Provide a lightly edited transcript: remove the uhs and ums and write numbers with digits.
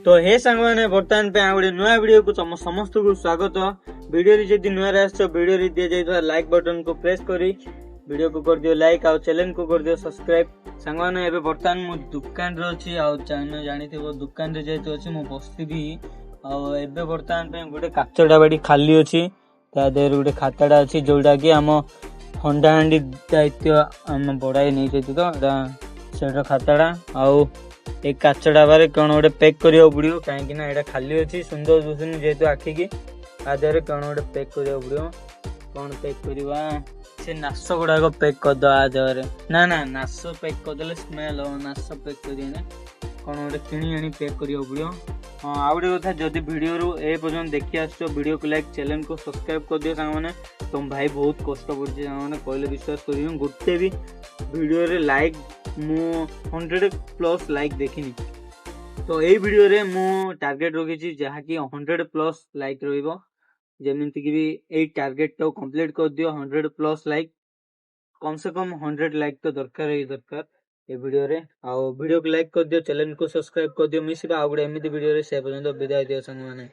तो हे सांग मैंने बर्तमान पे गोटे नुआ वीडियो को समस्त को स्वागत। वीडियो री जदि नुआ आसो वीडियो री दिया जाइथवा लाइक बटन को प्रेस करी वीडियो को कर दियो लाइक आ चैनल को कर दियो सब्सक्राइब। सांग मैंने एबे बर्तमान मु दुकान रे अछि आ चाइना जानिथिबो दुकान रे जेतो अछि मु बसथिबी आ एबे बर्तमान पे गोटे काचडा बाडी खाली अछि ता देर गोटे खाताडा अछि जोडा कि हम होंडा हांडी दायित्व हम बडाई नै जेतो तो एडा सेडा खाताडा आ एक काचडा बारे कौन गोटे पैक करियो पड़ियो कहीं ना एटा खाली अछि सुंदर दुसुन जेतु आखि की आधे कौन गोटे पैक करियो पड़ियो कौन पैक करवा से नास गुड़ा को पैक कर दो आधे ना ना नास पैक कर देले स्मेल हो नास पैक करिए कौन गोटे किणी आनी पैक करियो पड़ियो। हाँ आ गोटे कथा जदि वीडियो रु ए पर्यंत देखि आसो वीडियो को लाइक चैनल को सब्सक्राइब कर दियो सांग माने तुम भाई बहुत कष्ट पड़छि सांग माने कहले विश्वास करियो गोटे भी वीडियो रे लाइक मु 100+ लाइक देखिनी तो यही वीडियो रे मु टार्गेट रखी जहाँ कि 100+ लाइक रहिबो जेमिति कि भी ए टार्गेट तो कंप्लीट कर दियो 100+ लाइक कम से कम 100 लाइक तो दरकार है दरकार ए वीडियो रे आ वीडियो को लाइक कर दियो चैनल को सब्सक्राइब कर दियो मिसिबा आ गुडे एमिति वीडियो रे से पर्यंत विदाय दियो संग माने।